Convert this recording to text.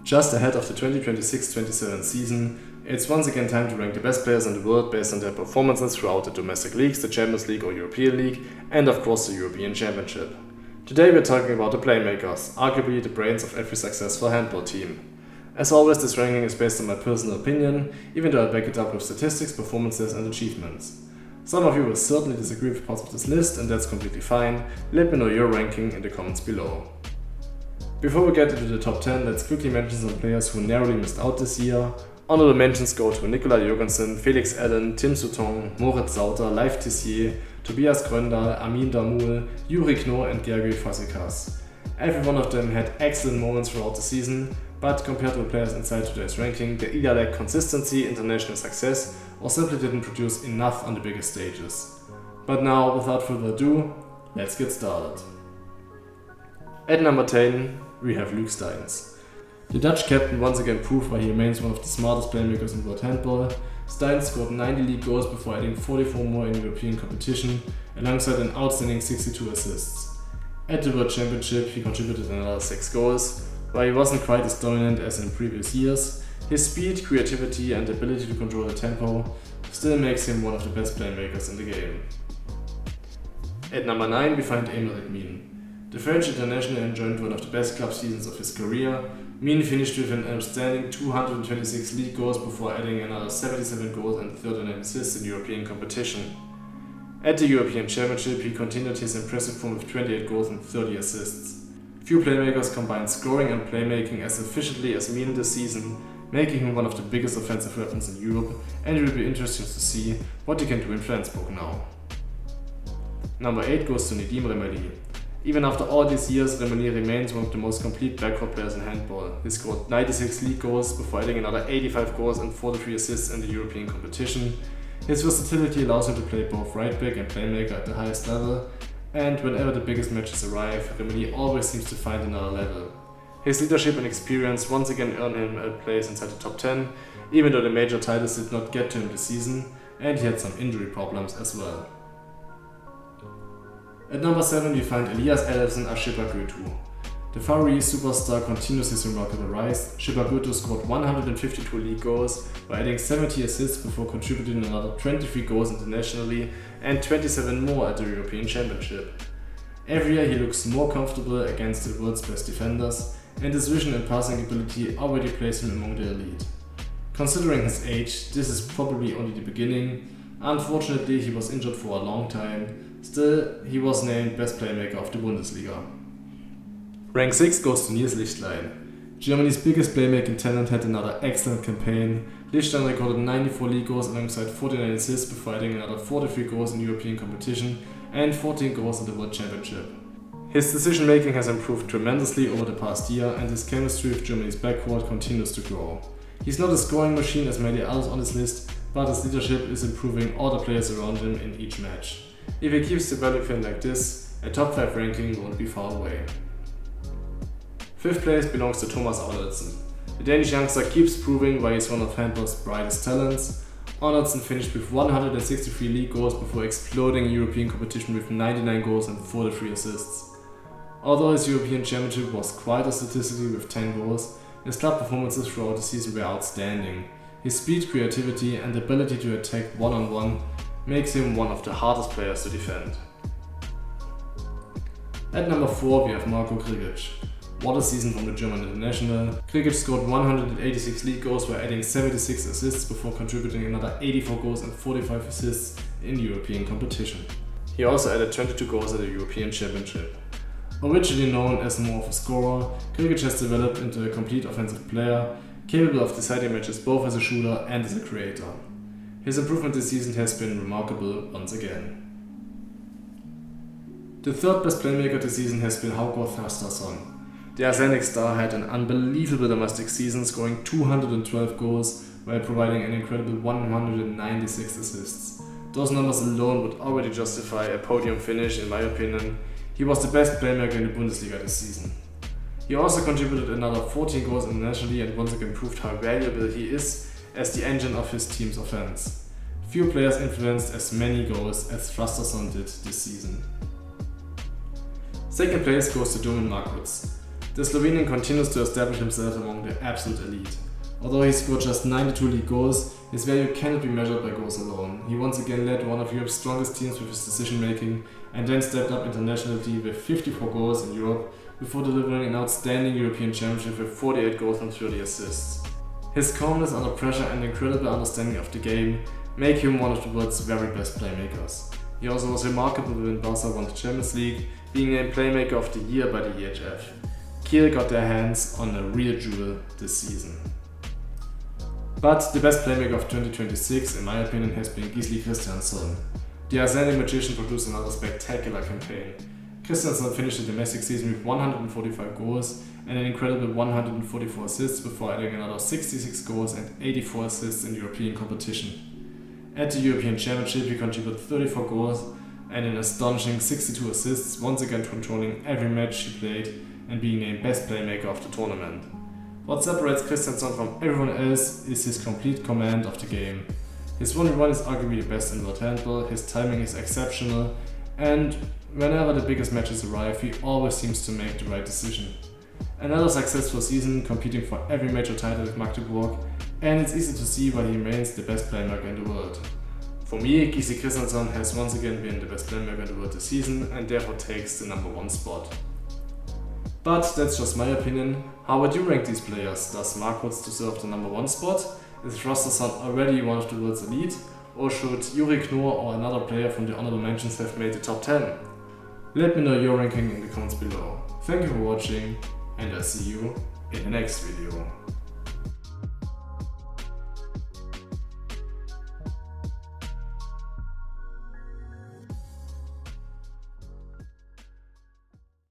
Just ahead of the 2026-27 season, it's once again time to rank the best players in the world based on their performances throughout the domestic leagues, the Champions League or European League, and of course the European Championship. Today we're talking about the Playmakers, arguably the brains of every successful handball team. As always, this ranking is based on my personal opinion, even though I back it up with statistics, performances and achievements. Some of you will certainly disagree with parts of this list, and that's completely fine. Let me know your ranking in the comments below. Before we get into the top 10, let's quickly mention some players who narrowly missed out this year. Honorable mentions go to Nicola Jürgensen, Felix Allen, Tim Sutton, Moritz Sauter, Leif Tissier, Tobias Gröndal, Amin Damul, Yuri Knorr and Gergely Fasikas. Every one of them had excellent moments throughout the season, but compared to the players inside today's ranking, they either lacked consistency, international success, or simply didn't produce enough on the biggest stages. But now, without further ado, let's get started. At number 10, we have Luc Steins. The Dutch captain once again proved why he remains one of the smartest playmakers in world handball. Steins scored 90 league goals before adding 44 more in European competition, alongside an outstanding 62 assists. At the World Championship, he contributed another 6 goals. While he wasn't quite as dominant as in previous years, his speed, creativity and ability to control the tempo still makes him one of the best playmakers in the game. At number 9, we find Aymeric Mien. The French international enjoyed one of the best club seasons of his career. Mien finished with an outstanding 226 league goals before adding another 77 goals and 39 assists in European competition. At the European Championship, he continued his impressive form with 28 goals and 30 assists. Few playmakers combined scoring and playmaking as efficiently as Mien this season, making him one of the biggest offensive weapons in Europe, and it will be interesting to see what he can do in Flensburg now. Number 8 goes to Nedim Remeli. Even after all these years, Remeli remains one of the most complete backcourt players in handball. He scored 96 league goals before adding another 85 goals and 43 assists in the European competition. His versatility allows him to play both right back and playmaker at the highest level, and whenever the biggest matches arrive, Remeli always seems to find another level. His leadership and experience once again earned him a place inside the top 10, even though the major titles did not get to him this season, and he had some injury problems as well. At number 7 we find Elias Elfsen Ashipa-Götu. The Faroese superstar continues his remarkable rise. Ashipa-Götu scored 152 league goals by adding 70 assists before contributing another 23 goals internationally and 27 more at the European Championship. Every year he looks more comfortable against the world's best defenders, and his vision and passing ability already place him among the elite. Considering his age, this is probably only the beginning. Unfortunately, he was injured for a long time. Still, he was named best playmaker of the Bundesliga. Rank 6 goes to Nils Lichtlein. Germany's biggest playmaking talent had another excellent campaign. Lichtlein recorded 94 league goals alongside 49 assists before adding another 43 goals in European competition and 14 goals in the World Championship. His decision making has improved tremendously over the past year, and his chemistry with Germany's backcourt continues to grow. He's not a scoring machine as many others on his list, but his leadership is improving all the players around him in each match. If he keeps developing like this, a top 5 ranking won't be far away. 5th place belongs to Thomas Arnoldsen. The Danish youngster keeps proving why he's one of handball's brightest talents. Arnoldsen finished with 163 league goals before exploding in European competition with 99 goals and 43 assists. Although his European Championship was quite a statistically with 10 goals, his club performances throughout the season were outstanding. His speed, creativity and ability to attack one-on-one makes him one of the hardest players to defend. At number 4 we have Marko Krigic. What a season from the German international. Krigic scored 186 league goals by adding 76 assists before contributing another 84 goals and 45 assists in European competition. He also added 22 goals at the European Championship. Originally known as more of a scorer, Krigic has developed into a complete offensive player, capable of deciding matches both as a shooter and as a creator. His improvement this season has been remarkable once again. The 3rd best playmaker this season has been Haukur Þrastarson. The Icelandic star had an unbelievable domestic season, scoring 212 goals while providing an incredible 196 assists. Those numbers alone would already justify a podium finish in my opinion. He was the best playmaker in the Bundesliga this season. He also contributed another 14 goals internationally and once again proved how valuable he is as the engine of his team's offense. Few players influenced as many goals as Thrusterson did this season. Second place goes to Domin Markovic. The Slovenian continues to establish himself among the absolute elite. Although he scored just 92 league goals, his value cannot be measured by goals alone. He once again led one of Europe's strongest teams with his decision making and then stepped up internationally with 54 goals in Europe before delivering an outstanding European Championship with 48 goals and 30 assists. His calmness under pressure and incredible understanding of the game make him one of the world's very best playmakers. He also was remarkable when Barca won the Champions League, being named Playmaker of the Year by the EHF. Kiel got their hands on a real jewel this season. But the best playmaker of 2026, in my opinion, has been Gisli Kristjansson. The Icelandic magician produced another spectacular campaign. Kristjansson finished the domestic season with 145 goals and an incredible 144 assists before adding another 66 goals and 84 assists in European competition. At the European Championship, he contributed 34 goals and an astonishing 62 assists, once again controlling every match he played and being named best playmaker of the tournament. What separates Kristjansson from everyone else is his complete command of the game. His 1v1 is arguably the best in world handball, his timing is exceptional, and whenever the biggest matches arrive, he always seems to make the right decision. Another successful season, competing for every major title with Magdeburg, and it's easy to see why he remains the best playmaker in the world. For me, Gisli Kristjansson has once again been the best playmaker in the world this season and therefore takes the #1 spot. But that's just my opinion. How would you rank these players? Does Markovic deserve the #1 spot? Is Thrusterson already one of the world's elite? Or should Yuri Knorr or another player from the honorable mentions have made the top 10? Let me know your ranking in the comments below. Thank you for watching and I'll see you in the next video.